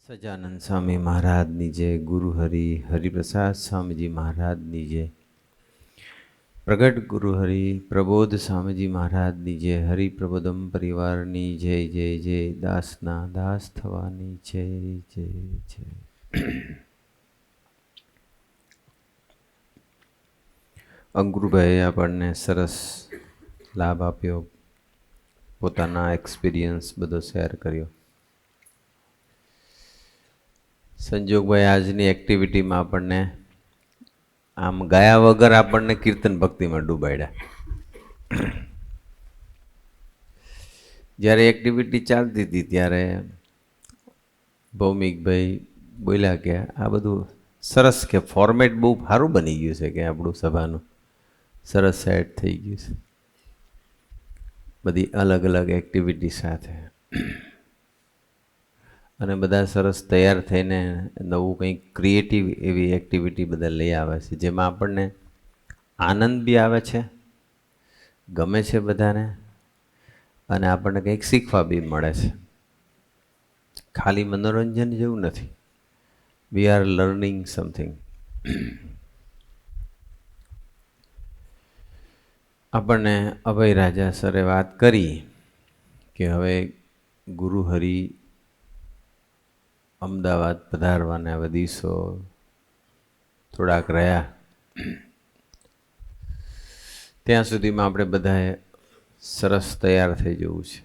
સજાનંદ સ્વામી મહારાજની જય, ગુરુ હરિપ્રસાદ સ્વામીજી મહારાજની જય, પ્રગટ ગુરુ હરિ પ્રબોધ સ્વામીજી મહારાજની જય, હરિપ્રબોધમ પરિવારની જય જય જય, દાસના દાસ થવાની જય જય જય. અંકુરભાઈએ આપણને સરસ લાભ આપ્યો, પોતાના એક્સપિરિયન્સ બધો શેર કર્યો. સંજોગભાઈ આજની એક્ટિવિટીમાં આપણને આમ ગાયા વગર આપણને કીર્તન ભક્તિમાં ડૂબાડ્યા. જ્યારે એક્ટિવિટી ચાલતી હતી ત્યારે ભૌમિકભાઈ બોલ્યા કે આ બધું સરસ, કે ફોર્મેટ બહુ સારું બની ગયું છે, કે આપણું સભાનું સરસ સેટ થઈ ગયું છે બધી અલગ અલગ એક્ટિવિટી સાથે, અને બધા સરસ તૈયાર થઈને નવું કંઈક ક્રિએટિવ એવી એક્ટિવિટી બધા લઈ આવે છે, જેમાં આપણને આનંદ બી આવે છે, ગમે છે બધાને, અને આપણને કંઈક શીખવા બી મળે છે. ખાલી મનોરંજન જેવું નથી. We are learning something. આપણને અભય રાજા સરે વાત કરી કે હવે ગુરુ હરિ અમદાવાદ પધારવાને હવે દિવસો થોડાક રહ્યા, ત્યાં સુધીમાં આપણે બધાએ સરસ તૈયાર થઈ જવું છે,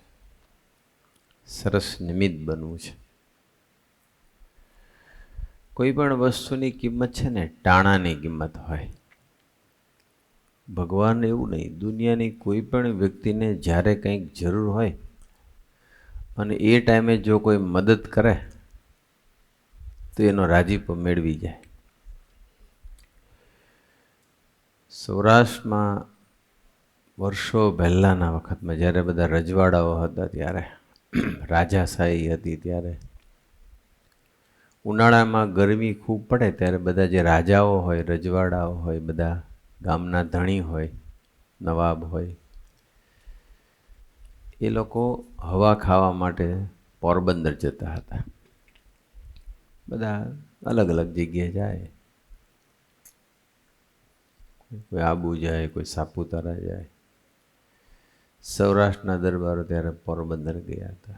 સરસ નિમિત્ત બનવું છે. કોઈ પણ વસ્તુની કિંમત છે ને ટાણાની કિંમત હોય. ભગવાન એવું નહીં, દુનિયાની કોઈ પણ વ્યક્તિને જ્યારે કંઈક જરૂર હોય અને એ ટાઈમે જો કોઈ મદદ કરે તો એનો રાજીપો મેળવી જાય. સૌરાષ્ટ્રમાં વર્ષો પહેલાંના વખતમાં જ્યારે બધા રજવાડાઓ હતા, ત્યારે રાજાશાહી હતી, ત્યારે ઉનાળામાં ગરમી ખૂબ પડે ત્યારે બધા જે રાજાઓ હોય, રજવાડાઓ હોય, બધા ગામના ધણી હોય, નવાબ હોય, એ લોકો હવા ખાવા માટે પોરબંદર જતા હતા. બધા અલગ અલગ જગ્યાએ જાય, કોઈ આબુ જાય, કોઈ સાપુતારા જાય. સૌરાષ્ટ્રના દરબારો ત્યારે પોરબંદર ગયા હતા.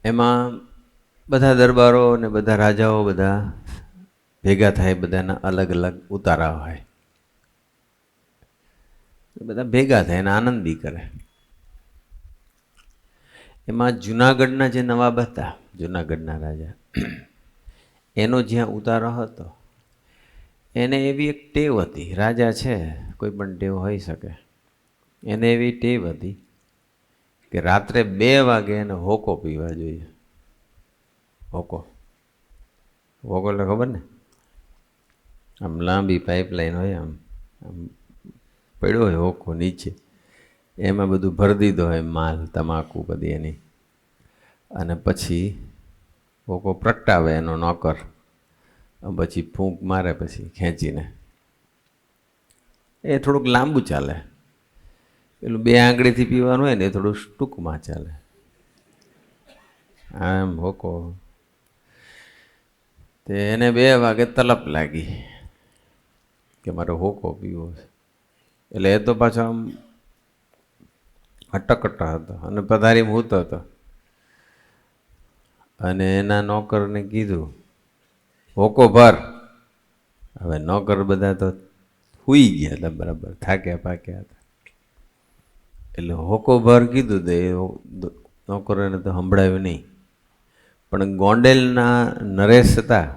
એમાં બધા દરબારો અને બધા રાજાઓ બધા ભેગા થાય, બધાના અલગ અલગ ઉતારા હોય, બધા ભેગા થાય અને આનંદ બી કરે. એમાં જુનાગઢના જે નવાબ હતા, જુનાગઢના રાજા, એનો જ્યાં ઉતારો હતો, એને એવી એક ટેવ હતી, રાજા છે કોઈ પણ ટેવ હોઈ શકે, એને એવી ટેવ હતી કે રાત્રે 2 વાગે એને હોકો પીવા જોઈએ. હોકો, હોકો એટલે ખબર ને, આમ લાંબી પાઇપલાઇન હોય, આમ આમ પડ્યો હોય હોકો નીચે, એમાં બધું ભરી દીધો હોય માલ, તમાકુ બધી એની, અને પછી હોકો પ્રગટાવે એનો નોકર, પછી ફૂંક મારે, પછી ખેંચીને. એ થોડુંક લાંબુ ચાલે. પેલું 2 આંગળીથી પીવાનું હોય ને એ થોડું ટૂંકમાં ચાલે. આમ હોકો તે એને 2 વાગે તલપ લાગી કે મારે હોકો પીવો છે. એટલે એ તો પાછો આમ અટકટા હતો અને પધારીમાં હૂતો હતો, અને એના નોકરને કીધું હોકો ભર. હવે નોકર બધા તો સૂઈ ગયા હતા, બરાબર થાક્યા પાક્યા હતા, એટલે હોકો ભર કીધું તો એ નોકરોને તો સંભળાયું નહીં. પણ ગોંડલના નરેશ હતા,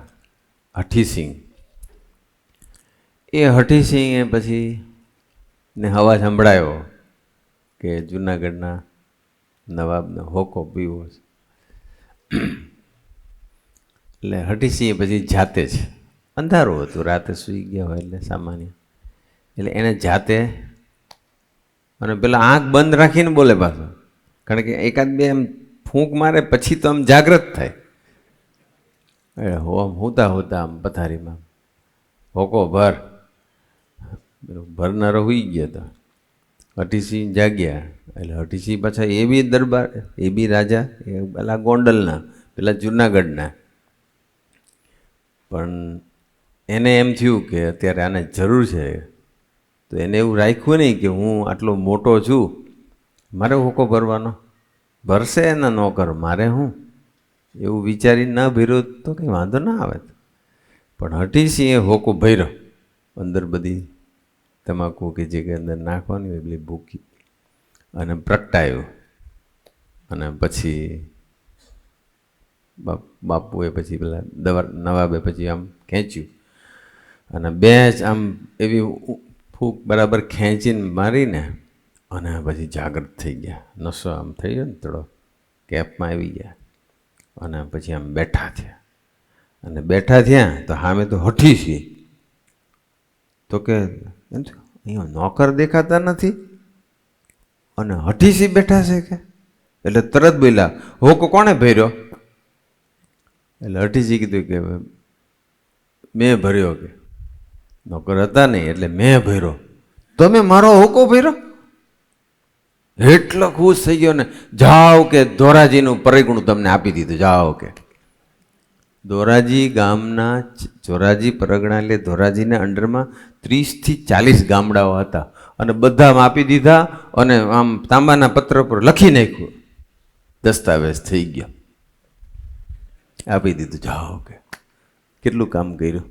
હઠીસિંહ, એ હઠીસિંહે પછી ને અવાજ સંભળાયો કે જુનાગઢના નવાબને હોકો પીવો છે. એટલે હઠીસિંહે પછી જાતે જ, અંધારું હતું, રાતે સૂઈ ગયા હોય એટલે સામાન્ય, એટલે એને જાતે, અને પેલા આંખ બંધ રાખીને બોલે પાછો, કારણ કે 1-2 એમ ફૂંક મારે પછી તો આમ જાગ્રત થાય. આમ હોતા હોતા આમ પથારીમાં હોકો ભર, ભરનારો હોઈ ગયો હતો. હઠીસિંહ જાગ્યા એટલે હઠીસિંહ પાછા એ બી દરબાર, એ બી રાજા, એ પેલા ગોંડલના, પેલા જુનાગઢના. પણ એને એમ થયું કે અત્યારે આને જરૂર છે, તો એને એવું રાખ્યું નહીં કે હું આટલો મોટો છું, મારે હોકો ભરવાનો, ભરશે એના નોકર, મારે હું, એવું વિચારી ન ભર્યો તો કંઈ વાંધો ના આવે. પણ હઠીસિંહે હોકો ભર્યો, અંદર બધી તમાકુ કે જે કંઈ અંદર નાખવાની હોય એટલી ભૂકી અને પ્રગટાયું. અને પછી બાપુએ પછી પેલા નવાબે પછી આમ ખેંચ્યું અને બે જ આમ એવી ફૂંક બરાબર ખેંચીને મારીને અને પછી જાગૃત થઈ ગયા. નશો આમ થઈ ગયો ને થોડો, કેપમાં આવી ગયા અને પછી આમ બેઠા થયા. અને બેઠા થયા તો સામે તો હઠીસિંહ, તો કે અહીંયા નોકર દેખાતા નથી અને હઠીસિંહ બેઠા છે કે, એટલે તરત બોલ્યા, હોકો કોણે ભર્યો? એટલે હઠીસિંહ કીધું કે મેં ભર્યો, કે નોકર હતા નહીં એટલે મેં ભર્યો. તમે મારો હોકો ભર્યો? એટલો ખુશ થઈ ગયો ને, જાઓ કે ધોરાજીનું પરગણું તમને આપી દીધું, જાઓ કે. ધોરાજી ગામના, ધોરાજી પરગણા એટલે ધોરાજીના અંડરમાં 30 થી 40 ગામડાઓ હતા અને બધામાં આપી દીધા. અને આમ તાંબાના પત્ર પર લખી નાખ્યું, દસ્તાવેજ થઈ ગયો, આપી દીધું, જાઓ કે. કેટલું કામ કર્યું,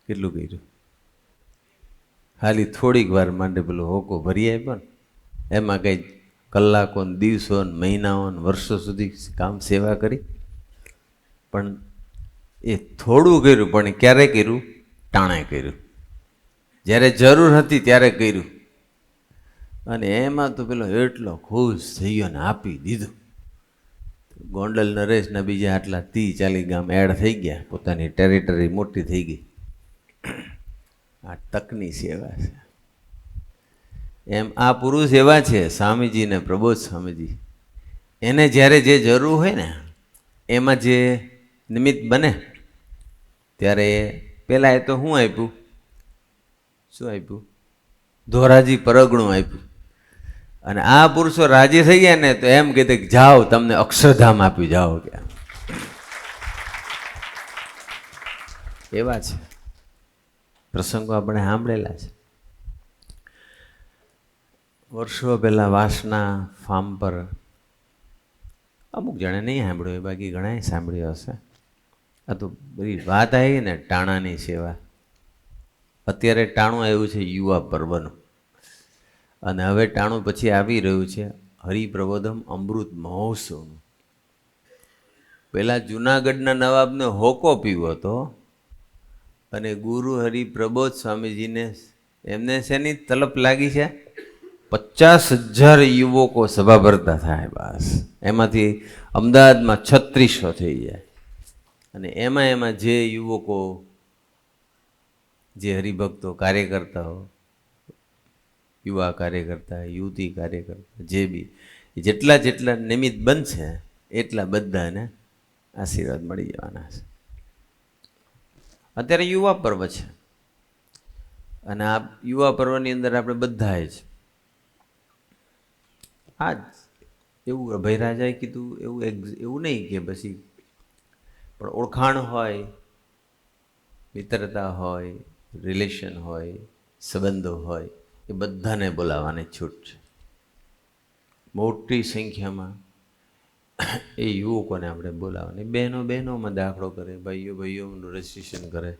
કેટલું કર્યું. ખાલી થોડીક વાર માટે પેલો હોકો ભરી આપ્યો ને, એમાં કંઈ કલાકો ને દિવસો ને મહિનાઓ ને વર્ષો સુધી કામ સેવા કરી. પણ એ થોડું કર્યું, પણ ક્યારે કર્યું? ટાણે કર્યું, જ્યારે જરૂર હતી ત્યારે કર્યું. અને એમાં તો પેલો એટલો ખુશ થઈ ગયો ને આપી દીધું. ગોંડલ નરેશના બીજા આટલા 30-40 ગામ એડ થઈ ગયા, પોતાની ટેરિટરી મોટી થઈ ગઈ. આ તકની સેવા છે. એમ આ પુરુષ એવા છે, સ્વામીજી ને પ્રબોધ સ્વામીજી, એને જ્યારે જે જરૂર હોય ને એમાં જે નિમિત્ત બને ત્યારે પહેલાં એ તો શું આપ્યું? શું આપ્યું? ધોરાજી પરગણું આપ્યું. અને આ પુરુષો રાજી થઈ ગયા ને તો એમ કીધું કે જાઓ, તમને અક્ષરધામ આપ્યું, જાઓ કે. એવા છે પ્રસંગો, આપણે સાંભળેલા છે. વર્ષો પહેલાં વાસના ફાર્મ પર, અમુક જણે નહીં સાંભળ્યું, બાકી ઘણાએ સાંભળ્યું હશે. આ તો બધી વાત આવી ને ટાણાની સેવા. અત્યારે ટાણું આવ્યું છે યુવા પર્વનું, અને હવે ટાણું પછી આવી રહ્યું છે હરિપ્રબોધમ અમૃત મહોત્સવનું. પેલા જુનાગઢના નવાબને હોકો પીવો હતો અને ગુરુ હરિપ્રબોધ સ્વામીજીને એમને શેની તલપ લાગી છે? 50,000 યુવકો સભા ભરતા થાય બસ, એમાંથી અમદાવાદમાં 3600 થઈ જાય. અને એમાં જે યુવકો, જે હરિભક્તો, કાર્યકર્તાઓ, યુવા કાર્યકર્તા, યુવતી કાર્યકર્તા, જે બી જેટલા નિમિત્ત બનશે એટલા બધાને આશીર્વાદ મળી જવાના છે. અત્યારે યુવા પર્વ છે અને આ યુવા પર્વની અંદર આપણે બધા જ આજ એવું અભયરાજાએ કીધું એવું નહીં કે પછી, પણ ઓળખાણ હોય, મિત્રતા હોય, રિલેશન હોય, સંબંધો હોય, એ બધાને બોલાવવાની છૂટ છે. મોટી સંખ્યામાં એ યુવકોને આપણે બોલાવવાની. બહેનોમાં દાખલો કરે, ભાઈઓનું રજિસ્ટ્રેશન કરે.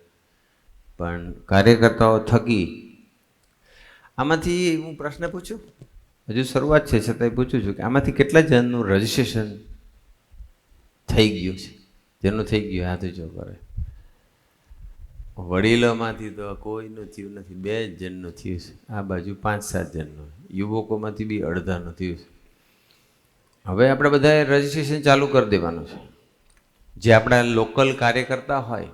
પણ કાર્યકર્તાઓ થકી આમાંથી હું પ્રશ્ન પૂછું, હજુ શરૂઆત છે છતાંય પૂછું છું કે આમાંથી કેટલા જણનું રજિસ્ટ્રેશન થઈ ગયું છે? જેનું થઈ ગયું હાથ ઊંચો કરે. વડીલોમાંથી તો કોઈનું થયું નથી, 2 જણનું થયું છે. આ બાજુ 5-7 જણનું. યુવકોમાંથી બી અડધાનું થયું છે. હવે આપણે બધાએ રજિસ્ટ્રેશન ચાલુ કરી દેવાનું છે. જે આપણા લોકલ કાર્યકર્તા હોય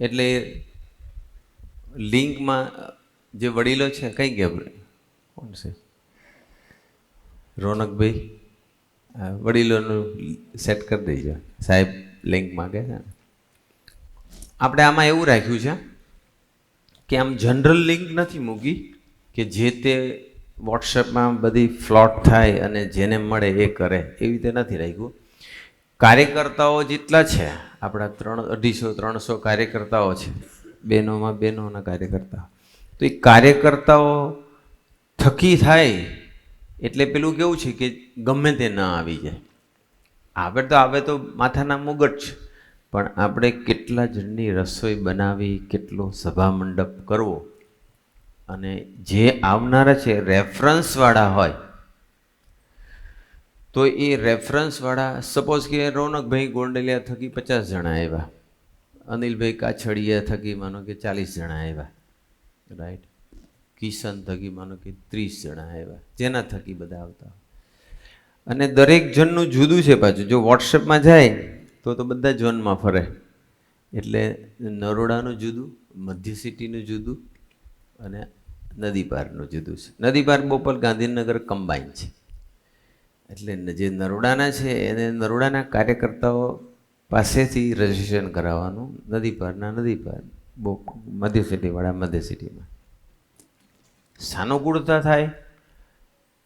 એટલે લિંકમાં જે વડીલો છે, કઈ ગયા? કોણ છે? રોનકભાઈ, વડીલોનું સેટ કરી દેજો સાહેબ. લિંક માગે છે. આપણે આમાં એવું રાખ્યું છે કે આમ જનરલ લિંક નથી મૂકી કે જે તે વોટ્સએપમાં બધી ફ્લોટ થાય અને જેને મળે એ કરે, એવી રીતે નથી રાખ્યું. કાર્યકર્તાઓ જેટલા છે આપણા 250-300 કાર્યકર્તાઓ છે, બહેનોમાં બહેનોના કાર્યકર્તાઓ, તો એ કાર્યકર્તાઓ થકી થાય એટલે પેલું કેવું છે કે ગમે તે ન આવી જાય. આવે તો માથાના મુગટ છે, પણ આપણે કેટલા જણની રસોઈ બનાવી, કેટલો સભા મંડપ કરવો, અને જે આવનારા છે રેફરન્સવાળા હોય તો એ રેફરન્સવાળા, સપોઝ કે રોનકભાઈ ગોંડલિયા થકી 50 જણા આવ્યા, અનિલભાઈ કાછડિયા થકી માનો કે 40 જણા આવ્યા, રાઈટ, કિશન થકી માનો કે 30 જણા આવ્યા, જેના થકી બધા આવતા. અને દરેક જણનું જુદું છે પાછું. જો વોટ્સએપમાં જાય તો બધા ઝોનમાં ફરે, એટલે નરોડાનું જુદું, મધ્ય સિટીનું જુદું અને નદી પારનું જુદું છે. નદી પાર બોપલ ગાંધીનગર કમ્બાઈન છે. એટલે જે નરોડાના છે એને નરોડાના કાર્યકર્તાઓ પાસેથી રજિસ્ટ્રેશન કરાવવાનું, નદી પારના મધ્ય સિટીવાળા મધ્ય સિટીમાં. સાનુકૂળતા થાય,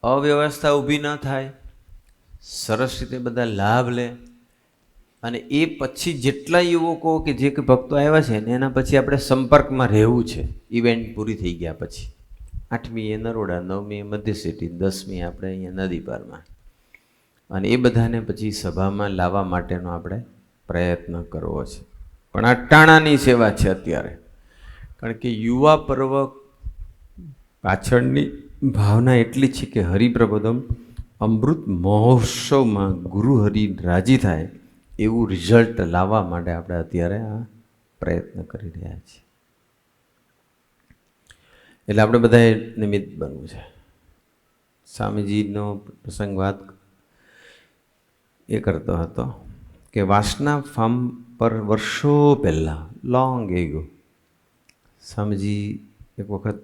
અવ્યવસ્થા ઊભી ન થાય, સરસ રીતે બધા લાભ લે. અને એ પછી જેટલા યુવકો કે જે ભક્તો આવ્યા છે ને એના પછી આપણે સંપર્કમાં રહેવું છે. ઇવેન્ટ પૂરી થઈ ગયા પછી 8મી એ નરોડા, 9મી એ મધ્ય સિટી, 10મી આપણે અહીંયા નદી પારમાં. અને એ બધાને પછી સભામાં લાવવા માટેનો આપણે પ્રયત્ન કરવો છે. પણ આ ટાણાની સેવા છે અત્યારે, કારણ કે યુવા પર્વ પાછળની ભાવના એટલી છે કે હરિપ્રબોધમ અમૃત મહોત્સવમાં ગુરુ હરિ રાજી થાય એવું રિઝલ્ટ લાવવા માટે આપણે અત્યારે આ પ્રયત્ન કરી રહ્યા છીએ. એટલે આપણે બધાએ નિમિત્ત બનવું છે. સ્વામીજીનો પ્રસંગ વાત એ કરતો હતો કે વાસના ફાર્મ પર વર્ષો પહેલાં, લોંગ એગો, સ્વામીજી એક વખત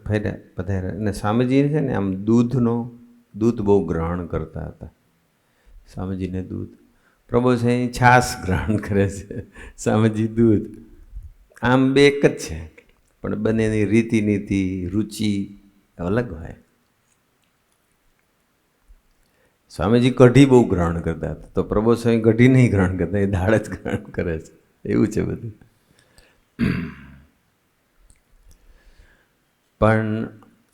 પધાર્યા. અને સ્વામીજી છે ને આમ દૂધ બહુ ગ્રહણ કરતા હતા. સ્વામીજીને દૂધ, પ્રભુ છે એ છાશ ગ્રહણ કરે છે, સ્વામીજી દૂધ. આમ બે એક જ છે, પણ બંનેની રીતિ નીતિ રુચિ અલગ હોય. સ્વામીજી કઢી બહુ ગ્રહણ કરતા હતા, તો પ્રભુ સ્વામી કઢી નહીં ગ્રહણ કરતા, એ દાળ જ ગ્રહણ કરે છે. એવું છે બધું. પણ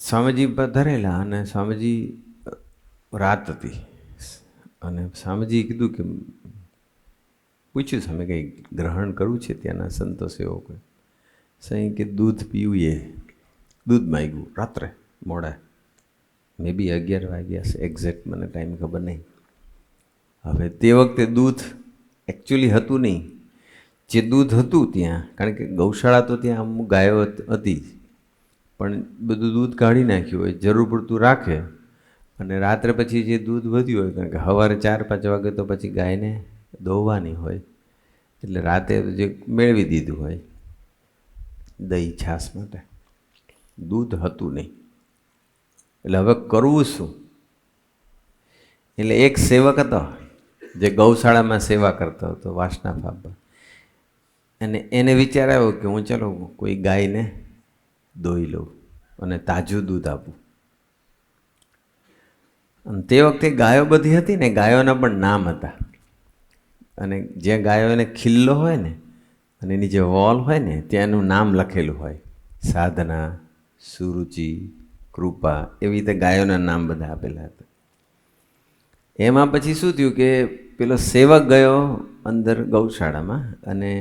સ્વામીજી પધારેલા અને સ્વામીજી રાત હતી અને સ્વામીજી કીધું કે પૂછ્યું સામે કંઈ ગ્રહણ કરવું છે ત્યાંના સંતો સેવકો. સાંઈ કે દૂધ પીવું, એ દૂધ માંગ્યું રાત્રે મોડા, મે બી 11 વાગ્યા છે, એક્ઝેક્ટ મને ટાઈમ ખબર નહીં. હવે તે વખતે દૂધ એકચ્યુઅલી હતું નહીં. જે દૂધ હતું ત્યાં, કારણ કે ગૌશાળા તો ત્યાં અમુક ગાયો હતી, પણ બધું દૂધ કાઢી નાખ્યું હોય, જરૂર પૂરતું રાખે. અને રાત્રે પછી જે દૂધ વધ્યું હોય, કારણ કે સવારે 4-5 વાગે તો પછી ગાયને દોવાની હોય, એટલે રાતે જે મેળવી દીધું હોય દહીં છાશ માટે, દૂધ હતું નહીં. એટલે હવે કરવું શું? એટલે એક સેવક હતો જે ગૌશાળામાં સેવા કરતો હતો વાસના ફાર્મ, અને એને વિચાર આવ્યો કે હું ચલો કોઈ ગાયને દોઈ લઉં અને તાજું દૂધ આપું. અને તે વખતે ગાયો બધી હતી ને, ગાયોના પણ નામ હતા. અને જે ગાયોને ખિલ્લો હોય ને અને એની જે વોલ હોય ને ત્યાં એનું નામ લખેલું હોય, સાધના, સુરુચિ, કૃપા, એવી રીતે ગાયોના નામ બધા આપેલા હતા. એમાં પછી શું થયું કે પેલો સેવક ગયો અંદર ગૌશાળામાં અને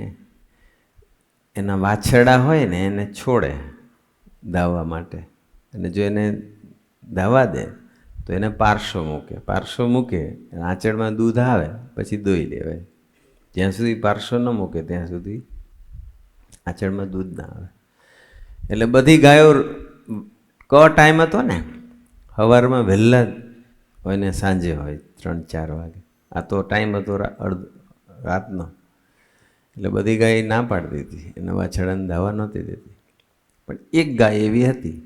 એના વાછરડા હોય ને એને છોડે દાવવા માટે. અને જો એને દાવા દે તો એને પારસો મૂકે, આંચળમાં દૂધ આવે પછી દોઈ લેવાય. જ્યાં સુધી પારસો ન મૂકે ત્યાં સુધી આંચળમાં દૂધ ના આવે. એટલે બધી ગાયો ટાઈમ હતો ને, સવારમાં વહેલા હોય ને સાંજે હોય 3-4 વાગે. આ તો ટાઈમ હતો રાતનો, એટલે બધી ગાય ના પાડતી હતી, એના વાછરડાને દાવા નહોતી દેતી. પણ એક ગાય એવી હતી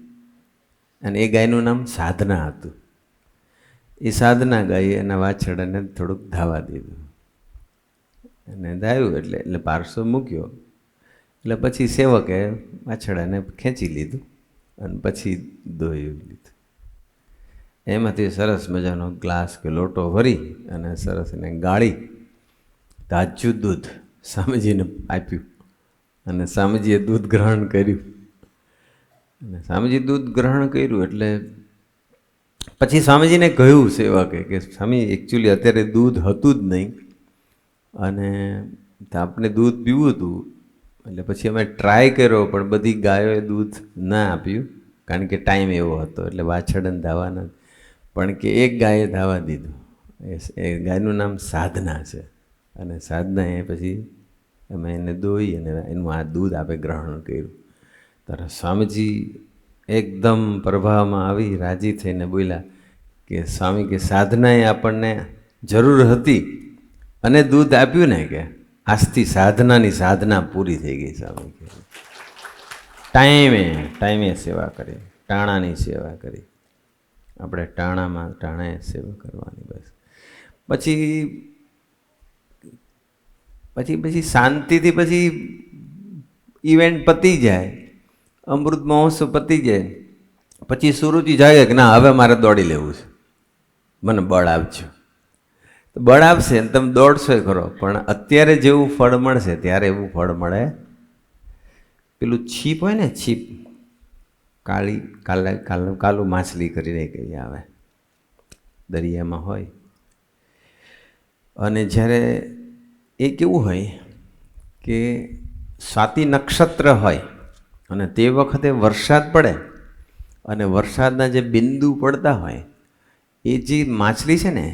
અને એ ગાયનું નામ સાધના હતું. એ સાધના ગાય એના વાછરડાને થોડુંક ધાવા દીધું અને દાવ્યું એટલે પારસો મૂક્યો એટલે પછી સેવકે વાછડાને ખેંચી લીધું અને પછી દોહી લીધું. એમાંથી સરસ મજાનો ગ્લાસ કે લોટો ભરી અને સરસ એને ગાળી તાજું દૂધ સ્વામીજીને આપ્યું અને સ્વામીજીએ દૂધ ગ્રહણ કર્યું. અને સ્વામીજી દૂધ ગ્રહણ કર્યું એટલે પછી સ્વામીજીને કહ્યું સેવકે કે સ્વામી એકચ્યુઅલી અત્યારે દૂધ હતું જ નહીં અને આપણે દૂધ પીવું હતું, એટલે પછી અમે ટ્રાય કર્યો પણ બધી ગાયોએ દૂધ ના આપ્યું કારણ કે ટાઈમ એવો હતો એટલે વાછરડાને ધાવાના, પણ કે એક ગાયે ધાવા દીધું. એ ગાયનું નામ સાધના છે અને સાધના એ પછી અમે એને દોઈ અને એનું આ દૂધ આપે ગ્રહણ કર્યું. ત્યારે સ્વામીજી એકદમ પ્રભાવમાં આવી રાજી થઈને બોલ્યા કે સ્વામી કે સાધનાએ આપણને જરૂર હતી અને દૂધ આપ્યું ને કે આજથી સાધનાની સાધના પૂરી થઈ ગઈ. સ્વામી કે ટાઈમે સેવા કરી, ટાણાની સેવા કરી. આપણે ટાણાએ સેવા કરવાની બસ. પછી શાંતિથી પછી ઇવેન્ટ પતી જાય, અમૃત મહોત્સવ પતી જાય, પછી સુરુચિ જાય કે ના હવે મારે દોડી લેવું છે, મને બળ આપજો. તો બળ આપશે ને તમે દોડશો ખરો, પણ અત્યારે જેવું ફળ મળશે ત્યારે એવું ફળ મળે. પેલું છીપ હોય ને, છીપ કાલું માછલી કરીને કઈ આવે દરિયામાં હોય, અને જ્યારે એ કેવું હોય કે સ્વાતિ નક્ષત્ર હોય અને તે વખતે વરસાદ પડે અને વરસાદના જે બિંદુ પડતા હોય એ જે માછલી છે ને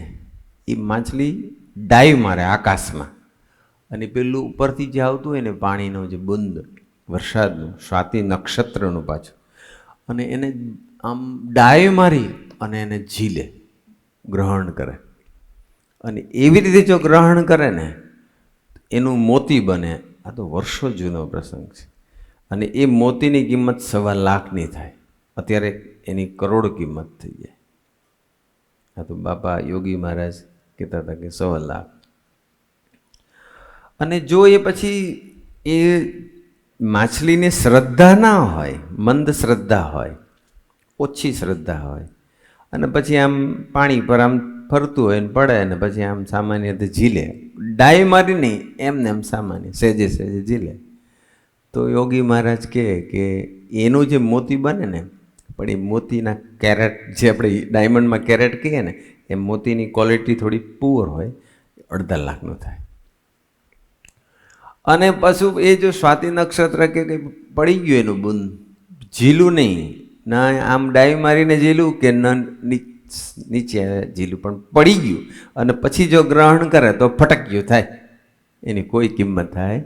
એ માછલી ડાઈવ મારે આકાશમાં, અને પેલું ઉપરથી જે આવતું હોય ને પાણીનો જે બુંદ વરસાદનું સ્વાતિ નક્ષત્રનું પાછું, અને એને આમ ડાઈવ મારી અને એને ઝીલે, ગ્રહણ કરે. અને એવી રીતે જો ગ્રહણ કરે ને એનું મોતી બને. આ તો વર્ષો જૂનો પ્રસંગ છે અને એ મોતીની કિંમત 1.25 લાખની થાય. અત્યારે એની કરોડ કિંમત થઈ જાય. આ તો બાપા યોગી મહારાજ કહેતા હતા કે 1.25 લાખ. અને જો એ પછી એ માછલીને શ્રદ્ધા ના હોય, મંદ શ્રદ્ધા હોય, ઓછી શ્રદ્ધા હોય, અને પછી આમ પાણી પર આમ ફરતું હોય ને પડે ને પછી આમ સામાન્ય રીતે ઝીલે, ડાય મારી નહીં એમને એમ સામાન્ય સહેજે સહેજે ઝીલે, તો યોગી મહારાજ કહે કે એનું જે મોતી બને ને, પણ એ મોતીના કેરેટ જે આપણે ડાયમંડમાં કેરેટ કહીએ ને એ મોતીની ક્વોલિટી થોડી પુઅર હોય, 1.5 લાખનું થાય. અને પાછું એ જો સ્વાતિ નક્ષત્ર કે કંઈ પડી ગયું એનું બુંદ, ઝીલું નહીં, ના આમ ડાઈ મારીને ઝીલું કે ન નીચે ઝીલું, પણ પડી ગયું અને પછી જો ગ્રહણ કરે તો ફટક્યું થાય, એની કોઈ કિંમત થાય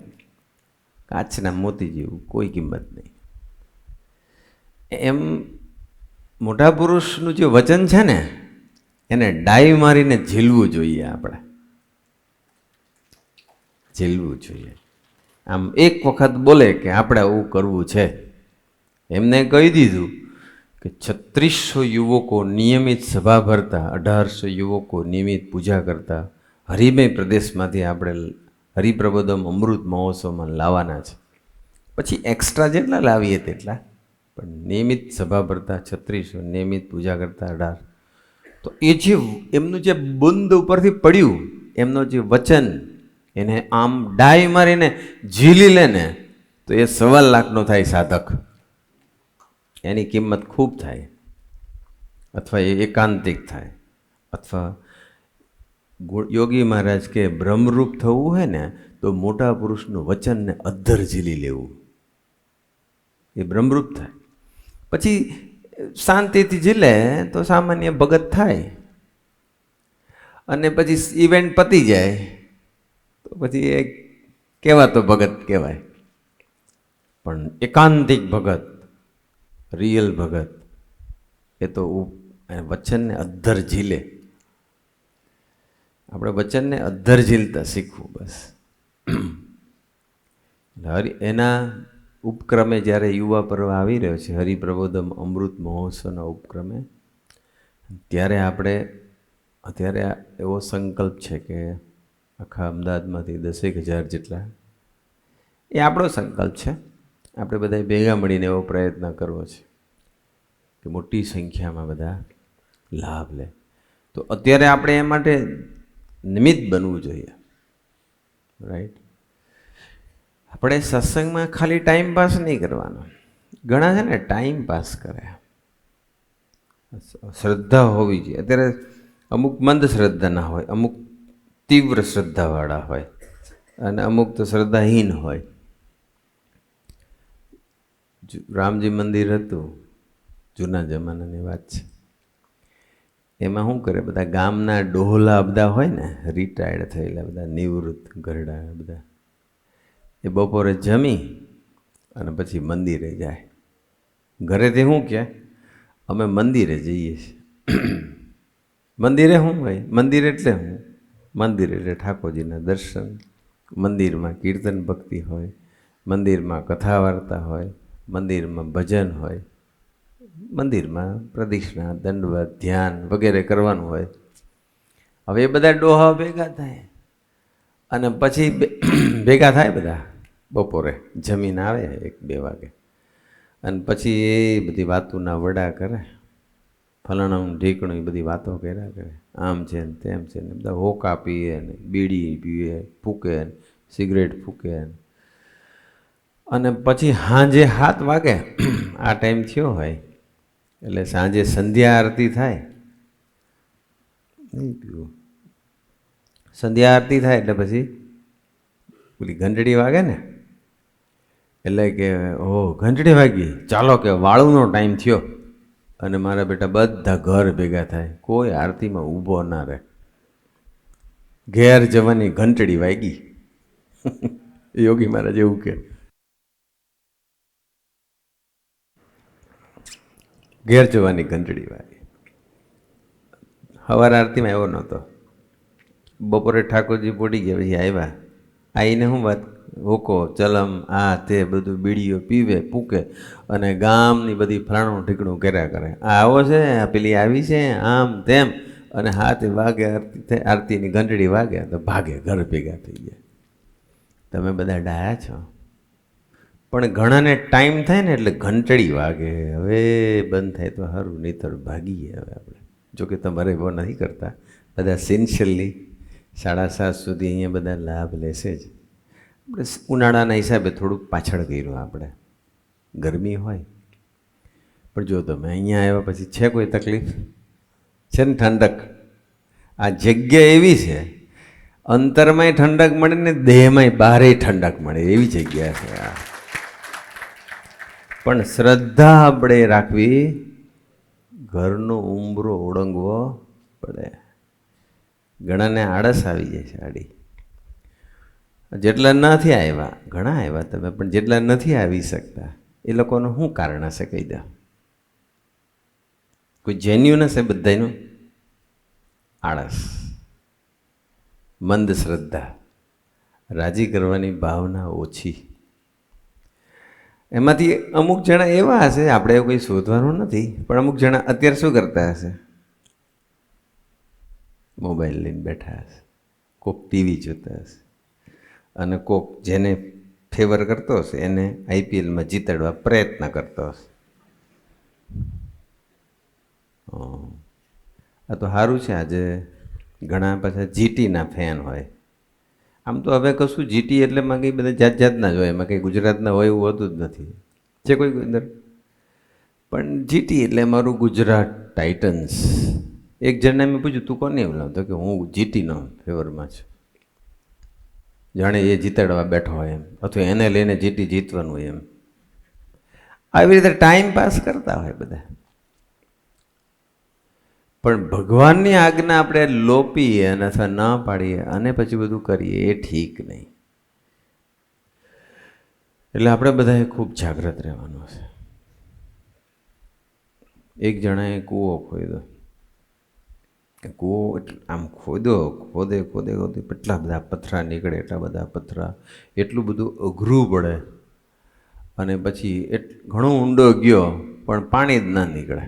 કાચના મોતી જેવું કોઈ કિંમત નહીં. એમ મોટા પુરુષનું જે વચન છે ને એને ડાઈ મારીને ઝીલવું જોઈએ, આપણે ઝીલવું જોઈએ. આમ એક વખત બોલે કે આપણે આવું કરવું છે, એમને કહી દીધું કે 3600 યુવકો નિયમિત સભા ભરતા, 1800 યુવકો નિયમિત પૂજા કરતા હરિમય પ્રદેશમાંથી આપણે હરિપ્રબોધમ અમૃત મહોત્સવમાં લાવવાના છે. પછી એક્સ્ટ્રા જેટલા લાવીએ તેટલા, પણ નિયમિત સભા ભરતા 3600, નિયમિત પૂજા કરતા 1800. તો એ જે એમનું જે બુંદ ઉપરથી પડ્યું, એમનો જે વચન, એને આમ ડાઈ મારીને ઝીલી લે ને તો એ 1.25 લાખનો થાય સાધક, એની કિંમત ખૂબ થાય. અથવા એ એકાંતિક થાય, અથવા યોગી મહારાજ કે બ્રહ્મરૂપ થવું હોય ને તો મોટા પુરુષનું વચનને અદ્ધર ઝીલી લેવું, એ બ્રહ્મરૂપ થાય. પછી શાંતિથી ઝીલે તો સામાન્ય ભગત થાય, અને પછી ઇવેન્ટ પતી જાય તો પછી એ કહેવાતો ભગત કહેવાય. પણ એકાંતિક ભગત, રિયલ ભગત, એ તો વચનને અદ્ધર ઝીલે. આપણે વચનને અદ્ધર ઝીલતા શીખવું બસ. એના ઉપક્રમે જ્યારે યુવા પર્વ આવી રહ્યો છે, હરિપ્રબોધમ અમૃત મહોત્સવના ઉપક્રમે, ત્યારે આપણે અત્યારે એવો સંકલ્પ છે કે આખા અમદાવાદમાંથી 10,000 જેટલા એ આપણો સંકલ્પ છે. આપણે બધા ભેગા મળીને એવો પ્રયત્ન કરવો છે કે મોટી સંખ્યામાં બધા લાભ લે. તો અત્યારે આપણે એ માટે નિમિત્ત બનવું જોઈએ. રાઈટ. આપણે સત્સંગમાં ખાલી ટાઈમ પાસ નહીં કરવાનો. ઘણા છે ને ટાઈમ પાસ કરે. શ્રદ્ધા હોવી જોઈએ. અત્યારે અમુક મંદ શ્રદ્ધાના હોય, અમુક તીવ્ર શ્રદ્ધાવાળા હોય, અને અમુક તો શ્રદ્ધાહીન હોય. રામજી મંદિર હતું, જૂના જમાનાની વાત છે. એમાં શું કરે, બધા ગામના ડોહલા બધા હોય ને, રિટાયર્ડ થયેલા બધા, નિવૃત્ત ઘરડા બધા, એ બપોરે જમી અને પછી મંદિરે જાય. ઘરેથી શું કહે, અમે મંદિરે જઈએ છીએ. મંદિરે શું હોય? મંદિર એટલે શું? મંદિર એટલે ઠાકોરજીના દર્શન, મંદિરમાં કીર્તન ભક્તિ હોય, મંદિરમાં કથા વાર્તા હોય, મંદિરમાં ભજન હોય, મંદિરમાં પ્રદક્ષિણા, દંડવત, ધ્યાન વગેરે કરવાનું હોય. હવે એ બધા ડોહા ભેગા થાય અને પછી ભેગા થાય બધા બપોરે જમીને આવે 1-2 વાગે, અને પછી એ બધી વાતોના વડા કરે. ફલાણું ઢીકણું એ બધી વાતો કર્યા કરે. આમ છે ને તેમ છે ને, બધા હોકા પીએ ને, બીડી પીએ, ફૂકે ને, સિગરેટ ફૂકે ને, અને પછી સાંજે 7 વાગે આ ટાઈમ થયો હોય એટલે સાંજે સંધ્યા આરતી થાય. નહીં પીવું. સંધ્યા આરતી થાય એટલે પછી પેલી ઘંટડી વાગે ને, એટલે કે ઓહ ઘંટડી વાગી, ચાલો કે વાળુનો ટાઈમ થયો. અને મારા બેટા બધા ઘર ભેગા થાય, કોઈ આરતીમાં ઊભો ના રહે. ઘેર જવાની ઘંટડી વાગી. યોગી મહારાજ એવું કે ઘેર જવાની ઘંટડી વાગી. સવાર આરતીમાં એવો નહોતો. બપોરે ઠાકોરજી પોડી ગયા, પછી આવ્યા, આવીને શું વાત, હોકો ચલમ આ તે બધું બીડીઓ પીવે ફૂકે અને ગામની બધી ફલાણું ઠીકણું કર્યા કરે. આ આવો છે, આ પેલી આવી છે, આમ તેમ, અને 7 વાગે આરતીની ઘંટડી વાગે તો ભાગે, ઘર ભેગા થઈ ગયા. તમે બધા ડાયા છો, પણ ઘણાને ટાઈમ થાય ને એટલે ઘંટડી વાગે. હવે બંધ થાય તો સારું, નહીંતર ભાગીએ. હવે આપણે જોકે તમારે બહુ નથી કરતા, બધા સિન્સિયરલી 7:30 સુધી અહીંયા બધા લાભ લેશે જ. આપણે ઉનાળાના હિસાબે થોડુંક પાછળ કર્યું આપણે, ગરમી હોય. પણ જો તમે અહીંયા આવ્યા પછી છે કોઈ તકલીફ છે ને? ઠંડક. આ જગ્યા એવી છે, અંતરમાંય ઠંડક મળે ને દેહમાંય બહારે ઠંડક મળે એવી જગ્યા છે આ. પણ શ્રદ્ધા આપણે રાખવી, ઘરનો ઉંબરો ઓળંગવો પડે. ઘણાને આળસ આવી જાય છે આડી. જેટલા નથી આવ્યા, ઘણા આવ્યા તમે, પણ જેટલા નથી આવી શકતા એ લોકોનું શું કારણ હશે કહી દો? કોઈ જેન્યુન હશે બધાનું? આળસ, મંદ શ્રદ્ધા, રાજી કરવાની ભાવના ઓછી. એમાંથી અમુક જણા એવા હશે, આપણે એવું કંઈ શોધવાનું નથી, પણ અમુક જણા અત્યારે શું કરતા હશે? મોબાઈલ લઈને બેઠા હશે, કોક ટીવી જોતા હશે, અને કોક જેને ફેવર કરતો હશે એને IPLમાં જીતાડવા પ્રયત્ન કરતો હશે. આ તો સારું છે, આજે ઘણા પાછા જીટીના ફેન હોય. આમ તો હવે કશું જીટી એટલે માં કંઈ બધા જાત જાતના જ હોય, એમાં કંઈ ગુજરાતના હોય એવું હોતું જ નથી. છે કોઈ અંદર? પણ જીટી એટલે મારું ગુજરાત ટાઇટન્સ. એક જણને મેં પૂછ્યું તું કોને એવું લાવતો, કે હું જીટીનો ફેવરમાં છું. જાણે એ જીતાડવા બેઠો હોય એમ, અથવા એને લઈને જીટી જીતવાનું હોય એમ. આવી રીતે ટાઈમ પાસ કરતા હોય બધા. પણ ભગવાનની આજ્ઞા આપણે લોપીએ અને અથવા ના પાડીએ અને પછી બધું કરીએ એ ઠીક નહીં. એટલે આપણે બધાએ ખૂબ જાગ્રત રહેવાનું છે. એક જણાએ કૂવો ખોદ્યો. કૂવો આમ ખોદે એટલા બધા પથરા નીકળે, એટલા બધા પથરા, એટલું બધું અઘરું પડે, અને પછી ઘણો ઊંડો ગયો પણ પાણી જ ના નીકળે.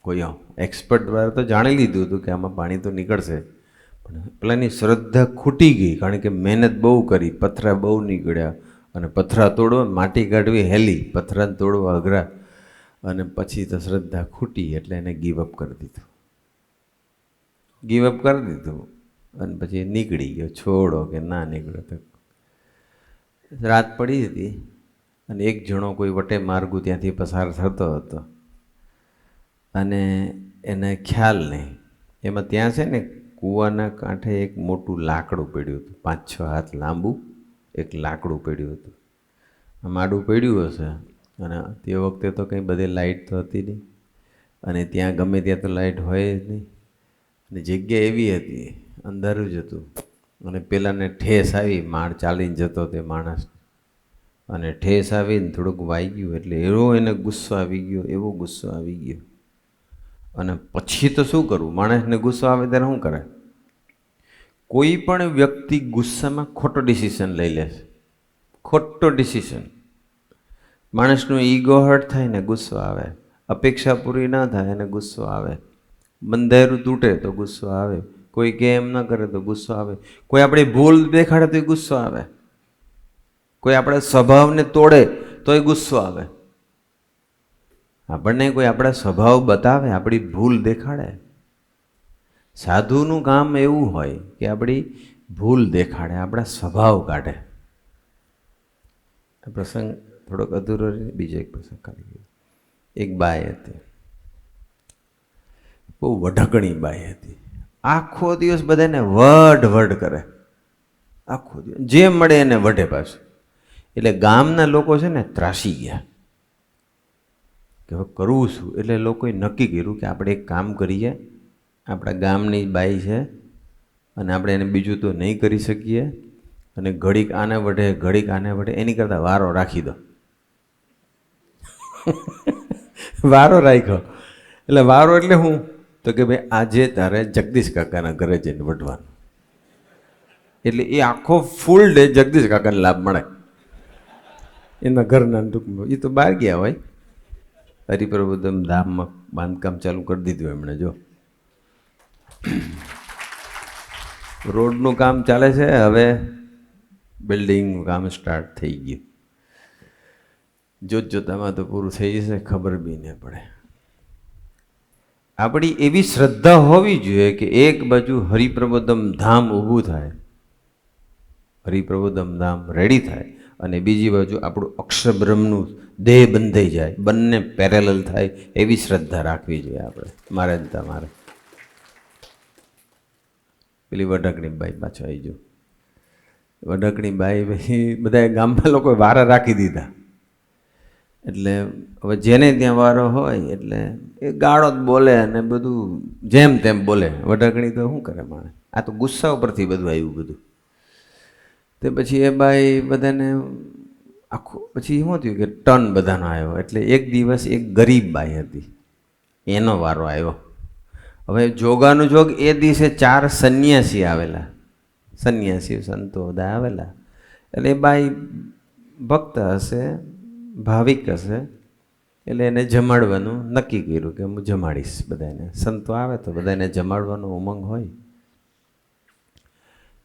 કોઈ એક્સપર્ટ દ્વારા તો જાણી લીધું હતું કે આમાં પાણી તો નીકળશે, પણ પેલાની શ્રદ્ધા ખૂટી ગઈ, કારણ કે મહેનત બહુ કરી, પથરા બહુ નીકળ્યા, અને પથરા તોડવા, માટી કાઢવી હેલી, પથરાને તોડવા અઘરા, અને પછી તો શ્રદ્ધા ખૂટી એટલે એને ગીવઅપ કરી દીધું. ગીવઅપ કરી દીધું અને પછી નીકળી ગયો. છોડો કે ના નીકળ્યો. તો રાત પડી હતી અને એક જણો કોઈ વટે માર્ગું ત્યાંથી પસાર થતો હતો અને એને ખ્યાલ નહીં. એમાં ત્યાં છે ને કૂવાના કાંઠે એક મોટું લાકડું પડ્યું હતું, 5-6 હાથ લાંબુ એક લાકડું પડ્યું હતું. માડું પડ્યું હશે, અને તે વખતે તો કંઈ બધે લાઇટ તો હતી નહીં, અને ત્યાં ગમે ત્યાં તો લાઇટ હોય જ નહીં, અને જગ્યા એવી હતી, અંધારું જ હતું. અને પેલાને ઠેસ આવી, માળ ચાલીને જતો તે માણસ, અને ઠેસ આવીને થોડુંક વાગ્યું એટલે એવો એને ગુસ્સો આવી ગયો, એવો ગુસ્સો આવી ગયો. અને પછી તો શું કરવું, માણસને ગુસ્સો આવે ત્યારે શું કરે? કોઈ પણ વ્યક્તિ ગુસ્સામાં ખોટો ડિસિઝન લઈ લે છે, ખોટો ડિસિઝન. માણસનું ઈગો હર્ટ થાય ને ગુસ્સો આવે, અપેક્ષા પૂરી ના થાય અને ગુસ્સો આવે, બંધાયેલું તૂટે તો ગુસ્સો આવે, કોઈ કે એમ ન કરે તો ગુસ્સો આવે, કોઈ આપણી ભૂલ દેખાડે તો ગુસ્સો આવે, કોઈ આપણા સ્વભાવને તોડે તોય ગુસ્સો આવે. આપણને કોઈ આપણા સ્વભાવ બતાવે, આપણી ભૂલ દેખાડે. સાધુનું કામ એવું હોય કે આપણી ભૂલ દેખાડે, આપણા સ્વભાવ કાઢે. આ પ્રસંગ થોડોક અધૂરો રહે, બીજો એક પ્રસંગ કરી ગયો. એક બાઈ હતી, બહુ વઢકણી બાઈ હતી. આખો દિવસ બધાને વઢ કરે, આખો દિવસ જે મળે એને વઢે પાછું. એટલે ગામના લોકો છે ને ત્રાસી ગયા કે હવે કરવું શું. એટલે લોકોએ નક્કી કર્યું કે આપણે એક કામ કરીએ, આપણા ગામની બાઈ છે અને આપણે એને બીજું તો નહીં કરી શકીએ, અને ઘડીક આને વઢે ઘડીક આને વઢે, એની કરતાં વારો રાખી દો. વારો રાખ્યો. એટલે વારો એટલે હું તો કે ભાઈ આજે તારે જગદીશ કાકાના ઘરે જઈને વઢવાનું. એટલે એ આખો ફૂલ ડે જગદીશ કાકાને લાભ મળે, એના ઘરના ટૂંકમાં. એ તો બહાર ગયા હોય, હરિપ્રબોધમ ધામમાં બાંધકામ ચાલુ કરી દીધું એમણે. જો રોડનું કામ ચાલે છે, હવે બિલ્ડિંગનું કામ સ્ટાર્ટ થઈ ગયું. જોતામાં તો પૂરું થઈ જશે, ખબર બી ન પડે. આપણી એવી શ્રદ્ધા હોવી જોઈએ કે એક બાજુ હરિપ્રબોધમ ધામ ઊભું થાય, હરિપ્રબોધમ ધામ રેડી થાય, અને બીજી બાજુ આપણું અક્ષરબ્રહ્મનું દેહ બંધાઈ જાય, બંને પેરેલલ થાય એવી શ્રદ્ધા રાખવી જોઈએ આપણે. મારે ને તમારે. પેલી વઢકણી બાઈ પાછો આવી ગયો. વઢકણી બાઈ પછી બધા ગામમાં લોકો વારા રાખી દીધા. એટલે હવે જેને ત્યાં વારો હોય એટલે એ ગાળો જ બોલે અને બધું જેમ તેમ બોલે. વઢકણી તો શું કરે માણસ, આ તો ગુસ્સા ઉપરથી બધું આવ્યું બધું. તે પછી એ બાઈ બધાને આખું, પછી શું થયું કે ટર્ન બધાનો આવ્યો. એટલે એક દિવસ એક ગરીબ બાઈ હતી, એનો વારો આવ્યો. હવે જોગાનું જોગ એ દિવસે 4 સંન્યાસી આવેલા, સંન્યાસી સંતો બધા આવેલા. એટલે એ બાઈ ભક્ત હશે, ભાવિક હશે, એટલે એને જમાડવાનું નક્કી કર્યું કે હું જમાડીશ બધાને. સંતો આવે તો બધાને જમાડવાનો ઉમંગ હોય,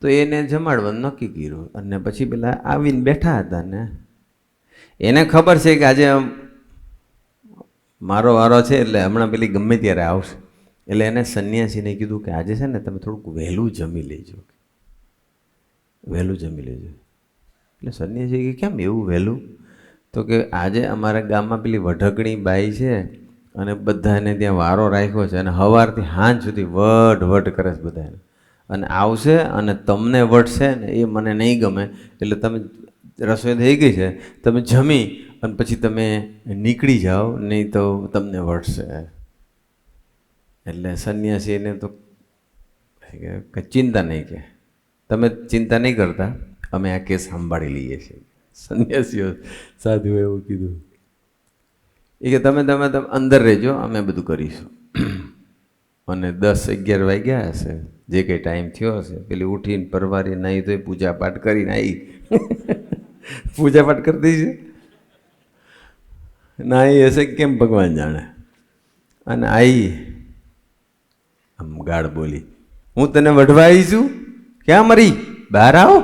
તો એને જમાડવાનું નક્કી કર્યું. અને પછી પેલા આવીને બેઠા હતા ને એને ખબર છે કે આજે મારો વારો છે, એટલે હમણાં પેલી ગમે ત્યારે આવશે. એટલે એને સંન્યાસીને કીધું કે આજે છે ને તમે થોડુંક વહેલું જમી લેજો, વહેલું જમી લેજો. એટલે સંન્યાસી કે કેમ એવું વહેલું? તો કે આજે અમારા ગામમાં પેલી વઢકણી બાઈ છે અને બધાને ત્યાં વારો રાખ્યો છે, અને સવારથી સાંજ સુધી વઢ કરે છે બધાને, અને આવશે અને તમને વઢશે ને એ મને નહીં ગમે. એટલે તમે રસોઈ થઈ ગઈ છે, તમે જમી અને પછી તમે નીકળી જાઓ, નહીં તો તમને વઢશે. એટલે સંન્યાસીને તો ચિંતા નહીં, કે તમે ચિંતા નહીં કરતા, અમે આ કેસ સંભાળી લઈએ છીએ. સંન્યાસીઓ સાધુએ એવું કીધું. એ કે તમે અંદર રહેજો, અમે બધું કરીશું. અને 10-11 વાગ્યા હશે, જે કંઈ ટાઈમ થયો હશે, પેલી ઉઠીને પરવારી નાહી તો પૂજા પાઠ કરીને આવી. પૂજા પાઠ કરી દઈ છે, નાહી હશે કેમ ભગવાન જાણે. અને આવી આમ ગાળ બોલી હું તને વઢવા આવી છું, ક્યાં મરી, બહાર આવો,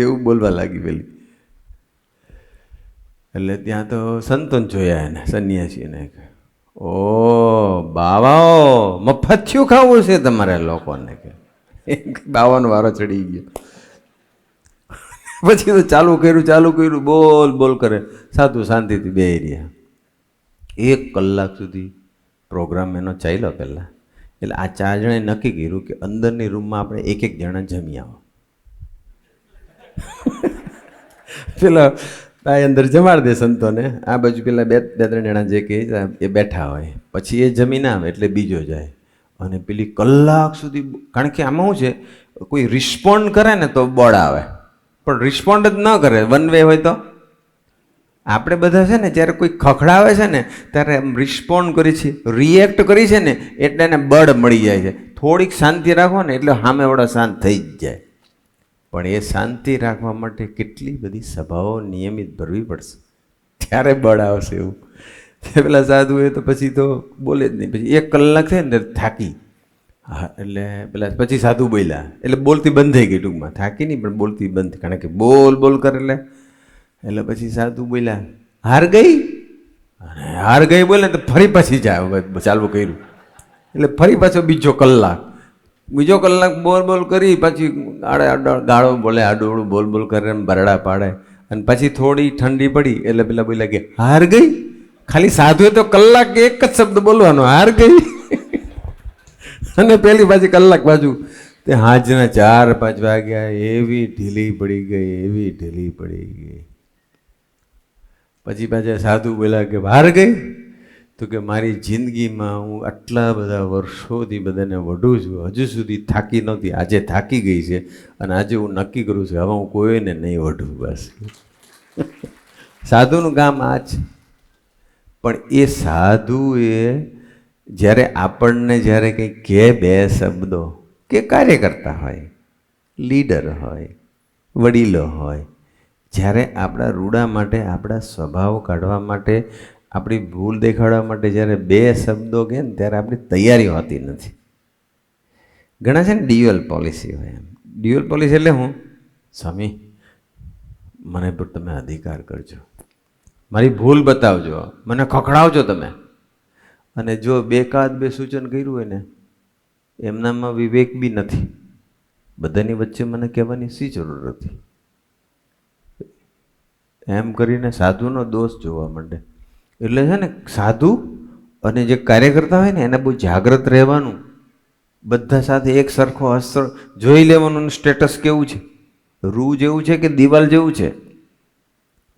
એવું બોલવા લાગી પેલી. એટલે ત્યાં તો સંતોન જોયા એને, સંન્યાસીને. ઓ બાવાઓ, મફતિયું ખાવું છે તમારે લોકોને, કે બાવાનો વારો ચડી ગયો. પછી તો ચાલુ કર્યું, બોલ બોલ કરે. સાધુ શાંતિથી બેહી રહ્યા. 1 કલાક સુધી પ્રોગ્રામ એનો ચાલ્યો પહેલાં. એટલે આ 4 જણાએ નક્કી કર્યું કે અંદરની રૂમમાં આપણે એક જણા જમી આવો. પેલા ભાઈ અંદર જમાડ દે સંતોને, આ બાજુ પેલા બે 3 જણા જે કે એ બેઠા હોય, પછી એ જમીને આવે એટલે બીજો જાય. અને પેલી કલાક સુધી, કારણ કે આમાં શું છે, કોઈ રિસ્પોન્ડ કરે ને તો બળ આવે, પણ રિસ્પોન્ડ જ ન કરે, વન વે હોય તો. આપણે બધા છે ને જ્યારે કોઈ ખખડાવે છે ને ત્યારે રિસ્પોન્ડ કરી છે, રિએક્ટ કરી છે ને એટલે એને બળ મળી જાય છે. થોડીક શાંતિ રાખો ને એટલે સામેવાળો શાંત થઈ જ જાય. પણ એ શાંતિ રાખવા માટે કેટલી બધી સભાઓ નિયમિત ભરવી પડશે, ત્યારે બળ આવશે. એવું પેલા સાધુ એ તો પછી તો બોલે જ નહીં. પછી 1 કલાક થાય ને થાકી. હા, એટલે પેલા પછી સાધુ બોલ્યા, એટલે બોલતી બંધ થઈ ગઈ. ટૂંકમાં થાકી નહીં પણ બોલતી બંધ, કારણ કે બોલ કરે એટલે પછી સાધુ બોલ્યા, હાર ગઈ. અને હાર ગઈ બોલે તો ફરી પાછી જાય ચાલવું કર્યું. એટલે ફરી પાછો બીજો કલાક બોલ કરી, પછી ગાળો બોલે, આડોળું બોલ કરે, બરડા પાડે. અને પછી થોડી ઠંડી પડી એટલે પેલા બોલ્યા કે હાર ગઈ. ખાલી સાધુએ તો કલાક 1 જ શબ્દ બોલવાનો, હાર ગઈ. અને પેલી પાછી કલાક બાજુ તે હાજના 4-5 વાગ્યા, એવી ઢીલી પડી ગઈ. પછી પાછા સાધુ બોલ્યા કે હાર ગઈ. તો કે મારી જિંદગીમાં હું આટલા બધા વર્ષોથી બધાને વઢું છું, હજુ સુધી થાકી નહોતી, આજે થાકી ગઈ છે. અને આજે હું નક્કી કરું છું હવે હું કોઈને નહીં વઢું. બસ સાધુનું કામ આ જ. પણ એ સાધુએ જ્યારે આપણને જ્યારે કંઈ કહે 2 શબ્દો, કે કાર્યકર્તા હોય, લીડર હોય, વડીલો હોય, જ્યારે આપણા રૂડા માટે, આપણા સ્વભાવ કાઢવા માટે, આપણી ભૂલ દેખાડવા માટે જ્યારે 2 શબ્દો કહે ને ત્યારે આપણી તૈયારી હોતી નથી. ઘણા છે ને ડ્યુઅલ પોલિસી હોય. એમ ડ્યુઅલ પોલિસી એટલે હું, સ્વામી મને પણ તમે અધિકાર કરજો, મારી ભૂલ બતાવજો, મને ખખડાવજો તમે. અને જો 2 સૂચન કર્યું હોય ને, એમનામાં વિવેક બી નથી, બધાની વચ્ચે મને કહેવાની શી જરૂર હતી, એમ કરીને સાધુનો દોષ જોવા માંડે. એટલે છે ને સાધુ અને જે કાર્યકર્તા હોય ને એને બહુ જાગ્રત રહેવાનું, બધા સાથે એક સરખો અસ્ત્ર જોઈ લેવાનું. સ્ટેટસ કેવું છે, રૂ જેવું છે કે દિવાલ જેવું છે.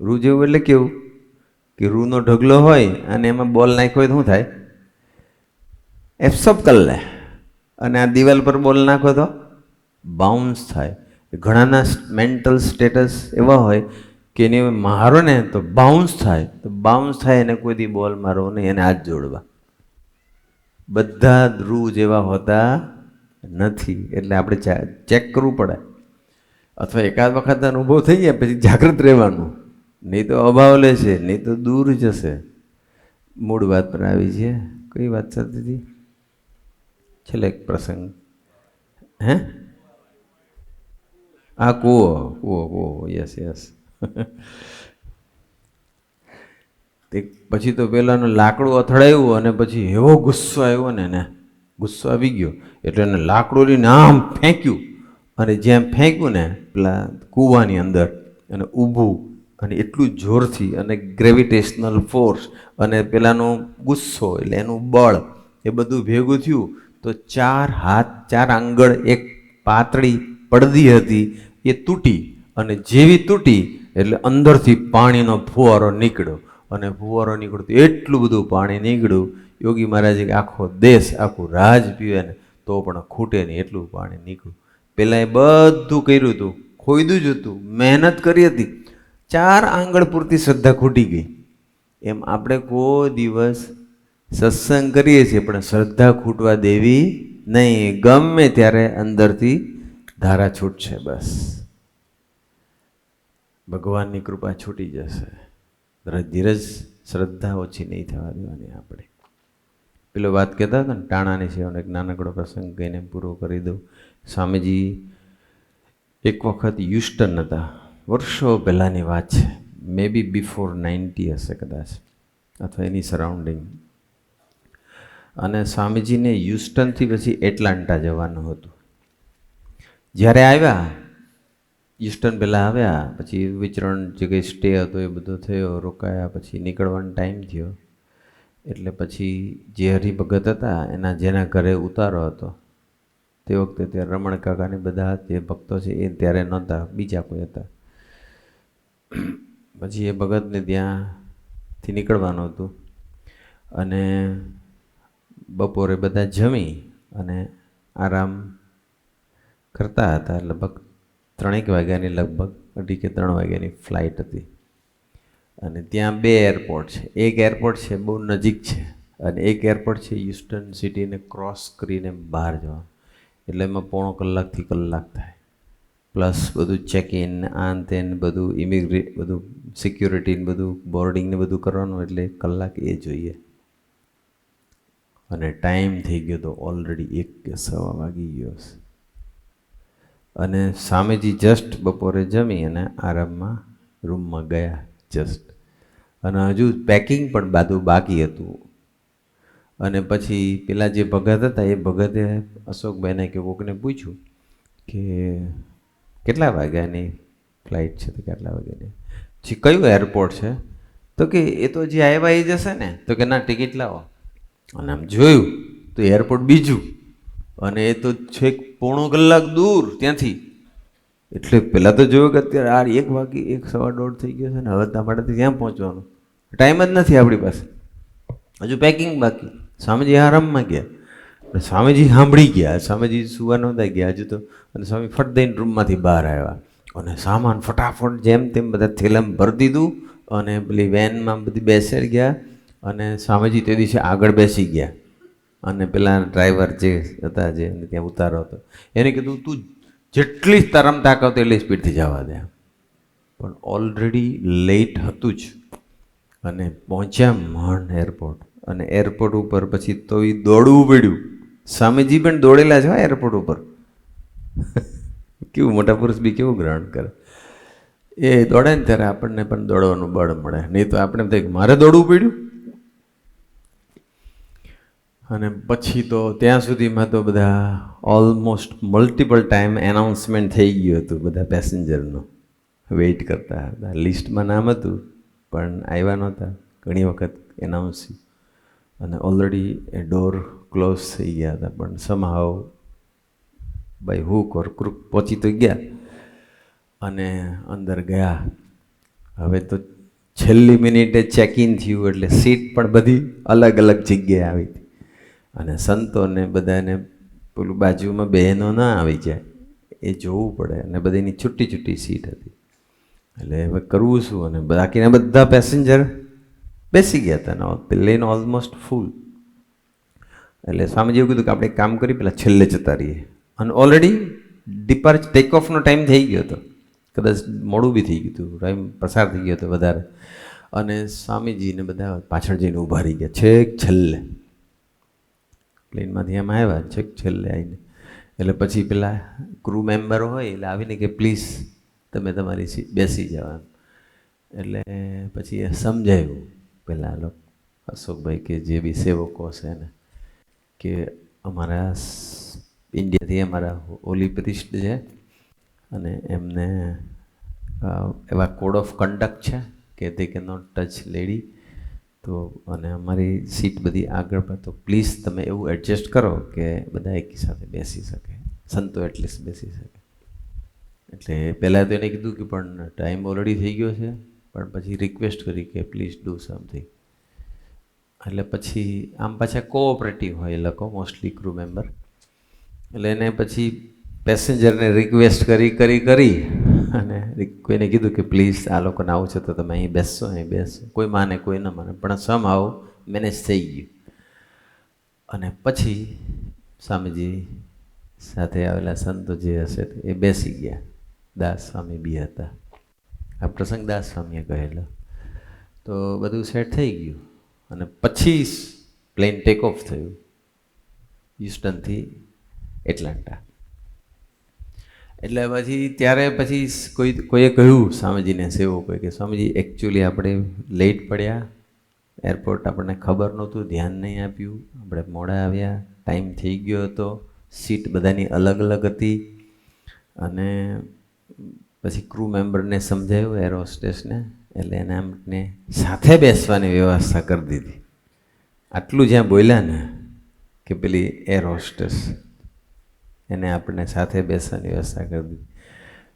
રૂ જેવું એટલે કેવું કે રૂનો ઢગલો હોય અને એમાં બોલ નાખ્યો હોય તો શું થાય, એબ્સોર્બ કરી લે. અને આ દિવાલ પર બોલ નાખો તો બાઉન્સ થાય. ઘણાના મેન્ટલ સ્ટેટસ એવા હોય કે એને મારો ને તો બાઉન્સ થાય, તો બાઉન્સ થાય એને કોઈ દી બોલ મારો નહીં, એને હાથ જોડવા. બધા રૂ જેવા હોતા નથી. એટલે આપણે ચેક કરવું પડે, અથવા એકાદ વખત અનુભવ થઈ જાય પછી જાગૃત રહેવાનું. નહીં તો અભાવ લેશે, નહીં તો દૂર જશે. મૂળ વાત પર આવી છે. કઈ વાત થતી હતી? છેલ્લે એક પ્રસંગ, આ કૂવો. યસ. તે પછી તો પેલાનો લાકડું અથડાયું અને પછી એવો ગુસ્સો આવ્યો ને એને, ગુસ્સો આવી ગયો એટલે એને લાકડું લઈને આમ ફેંક્યું. અને જ્યાં ફેંક્યું ને પેલા કૂવાની અંદર, અને ઊભું, અને એટલું જોરથી, અને ગ્રેવિટેશનલ ફોર્સ અને પેલાનો ગુસ્સો એટલે એનું બળ, એ બધું ભેગું થયું તો 4 હાથ 4 આંગળ એક પાતળી પડદી હતી એ તૂટી. અને જેવી તૂટી એટલે અંદરથી પાણીનો ફુવારો નીકળ્યો. અને ફુવારો નીકળ્યો તો એટલું બધું પાણી નીકળ્યું, યોગી મહારાજે આખો દેશ, આખું રાજ પીવે ને તો પણ ખૂટે નહીં એટલું પાણી નીકળ્યું. પહેલાં એ બધું કર્યું હતું, ખોયદું જ હતું, મહેનત કરી હતી, 4 આંગળ પૂરતી શ્રદ્ધા ખૂટી ગઈ. એમ આપણે કોઈ દિવસ સત્સંગ કરીએ છીએ પણ શ્રદ્ધા ખૂટવા દેવી નહીં. ગમે ત્યારે અંદરથી ધારા છૂટશે. બસ ભગવાનની કૃપા છૂટી જશે. ધીરજ, શ્રદ્ધા ઓછી નહીં થવા દેવાની આપણે. પેલો વાત કહેતા હતા ને ટાણાની સેવાનો એક નાનકડો પ્રસંગ કહીને પૂરો કરી દઉં. સ્વામીજી એક વખત હ્યુસ્ટન હતા, વર્ષો પહેલાંની વાત છે, મે બી બિફોર 90 હશે કદાચ, અથવા એની સરાઉન્ડિંગ. અને સ્વામીજીને હ્યુસ્ટનથી પછી એટલાન્ટા જવાનું હતું. જ્યારે આવ્યા, હ્યુસ્ટન પહેલાં આવ્યા, પછી વિચરણ જે કંઈ સ્ટે હતો એ બધો થયો, રોકાયા, પછી નીકળવાનો ટાઈમ થયો. એટલે પછી જે હરિભગત હતા એના જેના ઘરે ઉતારો હતો તે વખતે ત્યારે રમણ કાકાને બધા જે ભક્તો છે એ ત્યારે નહોતા, બીજા કોઈ હતા. પછી એ ભગતને ત્યાંથી નીકળવાનું હતું અને બપોરે બધા જમી અને આરામ કરતા હતા. લગભગ 3 વાગ્યાની, લગભગ 2 કે 3 વાગ્યાની ફ્લાઇટ હતી. અને ત્યાં 2 એરપોર્ટ છે. એક એરપોર્ટ છે બહુ નજીક છે અને એક એરપોર્ટ છે હ્યુસ્ટન સિટીને ક્રોસ કરીને બહાર જવાનું. એટલે એમાં પોણો કલાકથી કલાક થાય. પ્લસ બધું ચેક ઇન, આન તેન બધું બધું સિક્યુરિટી બધું બોર્ડિંગ ને બધું કરવાનું, એટલે 1 કલાક એ જોઈએ. અને ટાઈમ થઈ ગયો તો ઓલરેડી 1 કે 1:15 વાગી ગયો છે. અને સ્વામીજી જસ્ટ બપોરે જમી અને આરામમાં રૂમમાં ગયા જસ્ટ. અને હજુ પેકિંગ પણ બધું બાકી હતું. અને પછી પેલા જે ભગત હતા એ ભગતે અશોકભાઈને કે કોકને પૂછ્યું કે કેટલા વાગ્યાની ફ્લાઇટ છે? તો કેટલા વાગ્યાની? પછી કયું એરપોર્ટ છે? તો કે એ તો જે આવ્યા એ જશે ને. તો કે ના, ટિકિટ લાવો. અને આમ જોયું તો એરપોર્ટ બીજું, અને એ તો છેક પોણો કલાક દૂર ત્યાંથી. એટલે પહેલાં તો જોયું કે અત્યારે આ 1 વાગી 1, 1:15 થઈ ગયો છે ને, હવે તમારાથી ત્યાં પહોંચવાનું ટાઈમ જ નથી આપણી પાસે, હજુ પેકિંગ બાકી. સ્વામીજી આરામમાં ગયા. સ્વામીજી સાંભળી ગયા, સ્વામીજી સુવા નહોતા ગયા હજુ તો. અને સ્વામી ફટ દઈને રૂમમાંથી બહાર આવ્યા અને સામાન ફટાફટ જેમ તેમ બધા થેલામાં ભરી દીધું અને પેલી વેનમાં બધી બેસાડી ગયા. અને સ્વામીજી તે દિવસે આગળ બેસી ગયા અને પેલા ડ્રાઈવર જે હતા જે ત્યાં ઉતારો હતો એને કીધું તું જેટલી તારામાં તાકાત એટલી સ્પીડથી જવા દે. પણ ઓલરેડી લેટ હતું જ અને પહોંચ્યા માંડ એરપોર્ટ. અને એરપોર્ટ ઉપર પછી તો એ દોડવું પડ્યું. સ્વામીજી પણ દોડેલા છે એરપોર્ટ ઉપર. કેવું મોટા પુરુષ બી કેવું ગ્રહણ કરે. એ દોડે ને ત્યારે આપણને પણ દોડવાનું બળ મળે, નહીં તો આપણે એમ થાય કે મારે દોડવું પડ્યું. અને પછી તો ત્યાં સુધીમાં તો બધા ઓલમોસ્ટ મલ્ટિપલ ટાઈમ એનાઉન્સમેન્ટ થઈ ગયું હતું બધા પેસેન્જરનું. વેઇટ કરતા હતા, લિસ્ટમાં નામ હતું પણ આવ્યા નહોતા. ઘણી વખત એનાઉન્સ અને ઓલરેડી એ ડોર ક્લોઝ થઈ ગયા હતા. પણ સમહાવ બાય હુક ઓર ક્રુક પહોંચી તો ગયા અને અંદર ગયા. હવે તો છેલ્લી મિનિટે ચેક ઇન થયું એટલે સીટ પણ બધી અલગ અલગ જગ્યાએ આવી હતી. અને સંતોને બધાને પેલું બાજુમાં બહેનો ના આવી જાય એ જોવું પડે અને બધીની છૂટી છૂટી સીટ હતી. એટલે હવે કરવું શું? અને બાકીના બધા પેસેન્જર બેસી ગયા હતા, પ્લેન ઓલમોસ્ટ ફૂલ. એટલે સ્વામીજી એવું કીધું કે આપણે એક કામ કરી પેલા છેલ્લે જતા રહીએ. અને ઓલરેડી ટેક ઓફનો ટાઈમ થઈ ગયો હતો, કદાચ મોડું બી થઈ ગયું હતું, ટાઈમ પસાર થઈ ગયો હતો વધારે. અને સ્વામીજીને બધા પાછળ જઈને ઊભા રહી ગયા છેક છેલ્લે. પ્લેનમાંથી એમ આવ્યા છેક છેલ્લે આવીને. એટલે પછી પેલા ક્રૂ મેમ્બરો હોય એટલે આવીને કે પ્લીઝ તમે તમારી સીટ બેસી જવાનું. એટલે પછી એ સમજાયું પેલા લોકો અશોકભાઈ કે જે બી સેવકો છે ને કે અમારા ઇન્ડિયાથી અમારા હોલી પ્રિસ્ટ છે અને એમને એવા કોડ ઓફ કન્ડક્ટ છે કે દે કે નોટ ટચ લેડી. તો અને અમારી સીટ બધી આગળ પર, તો પ્લીઝ તમે એવું એડજસ્ટ કરો કે બધા એકી સાથે બેસી શકે, સંતો એટલીસ્ટ બેસી શકે. એટલે પહેલાં તો એને કીધું કે પણ ટાઈમ ઓલરેડી થઈ ગયો છે, પણ પછી રિક્વેસ્ટ કરી કે પ્લીઝ ડુ સમથિંગ. એટલે પછી આમ પાછા કોઓપરેટિવ હોય એ લોકો મોસ્ટલી ક્રૂ મેમ્બર. એટલે એને પછી પેસેન્જરને રિક્વેસ્ટ કરી અને કોઈને કીધું કે પ્લીઝ આ લોકોને આવું છે તો તમે અહીં બેસશો, અહીં બેસશો. કોઈ માને કોઈ ન માને, પણ સમહાવ મેનેજ થઈ ગયું. અને પછી સ્વામીજી સાથે આવેલા સંતો જે હશે એ બેસી ગયા. દાસ સ્વામી બી હતા. આ પ્રસંગ દાસ સ્વામીએ કહેલો. તો બધું સેટ થઈ ગયું અને પછી પ્લેન ટેક ઓફ થયું હ્યુસ્ટનથી એટલાન્ટા. એટલે પછી કોઈએ કહ્યું સ્વામીજીને સેવકોએ કે સ્વામીજી એકચ્યુઅલી આપણે લેટ પડ્યા, એરપોર્ટ આપણને ખબર નહોતું, ધ્યાન નહીં આપ્યું, આપણે મોડા આવ્યા, ટાઈમ થઈ ગયો હતો, સીટ બધાની અલગ અલગ હતી. અને પછી ક્રૂ મેમ્બરને સમજાયું, એર હોસ્ટેસને, એટલે એને અમને સાથે બેસવાની વ્યવસ્થા કરી દીધી. આટલું જ્યાં બોલ્યા ને કે પેલી એર હોસ્ટેસ એને આપણને સાથે બેસવાની વ્યવસ્થા કરી દીધી.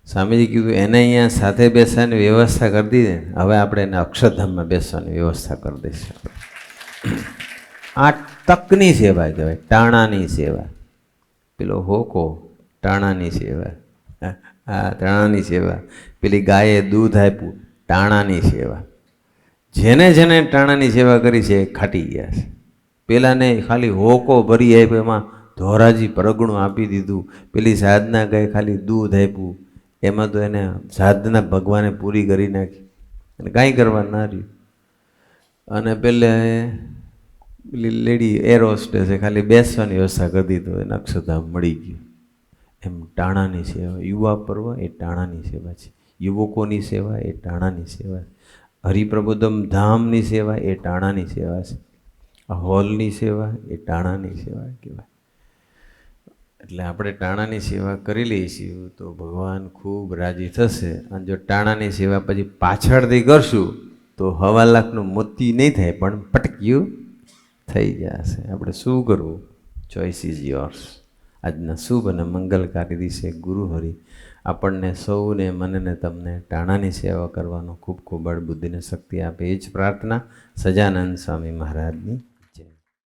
સ્વામીજી કીધું એને અહીંયા સાથે બેસવાની વ્યવસ્થા કરી દીધી, હવે આપણે એને અક્ષરધામમાં બેસવાની વ્યવસ્થા કરી દઈશું. આ તકની સેવા કહેવાય, ટાણાની સેવા. પેલો હોકો ટાણાની સેવા, આ ટાણાની સેવા. પેલી ગાયે દૂધ આપ્યું, ટાણાની સેવા. જેને જેને ટાણાની સેવા કરી છે એ ખાટી ગયા છે. પેલાને ખાલી હોકો ભરી આપ્યો, એમાં ધોરાજી પરગણું આપી દીધું. પેલી સાધના ગાય ખાલી દૂધ આપ્યું, એમાં તો એને સાધના ભગવાને પૂરી કરી નાખી અને કાંઈ કરવા ના રહ્યું. અને પેલી લેડી એર હોસ્ટેસે ખાલી બેસવાની વ્યવસ્થા કરી દીધું, એને અક્ષરધામ મળી ગયું. એમ ટાણાની સેવા, યુવા પર્વ એ ટાણાની સેવા છે, યુવકોની સેવા એ ટાણાની સેવા છે, હરિપ્રબોધમ ધામની સેવા એ ટાણાની સેવા છે, હોલની સેવા એ ટાણાની સેવા કહેવાય. એટલે આપણે ટાણાની સેવા કરી લઈશું તો ભગવાન ખૂબ રાજી થશે. અને જો ટાણાની સેવા પછી પાછળથી કરશું તો 1.25 લાખનું મોતી નહીં થાય, પણ પટક્યું થઈ જશે. આપણે શું કરવું? Choice is yours. આજના શુભ અને મંગલકારી દિવસે ગુરુ હરિ આપણને સૌને, મને તમને ટાણાની સેવા કરવાનો ખૂબ ખૂબ બળ બુદ્ધિને શક્તિ આપે, એ જ પ્રાર્થના સજાનંદ સ્વામી મહારાજની.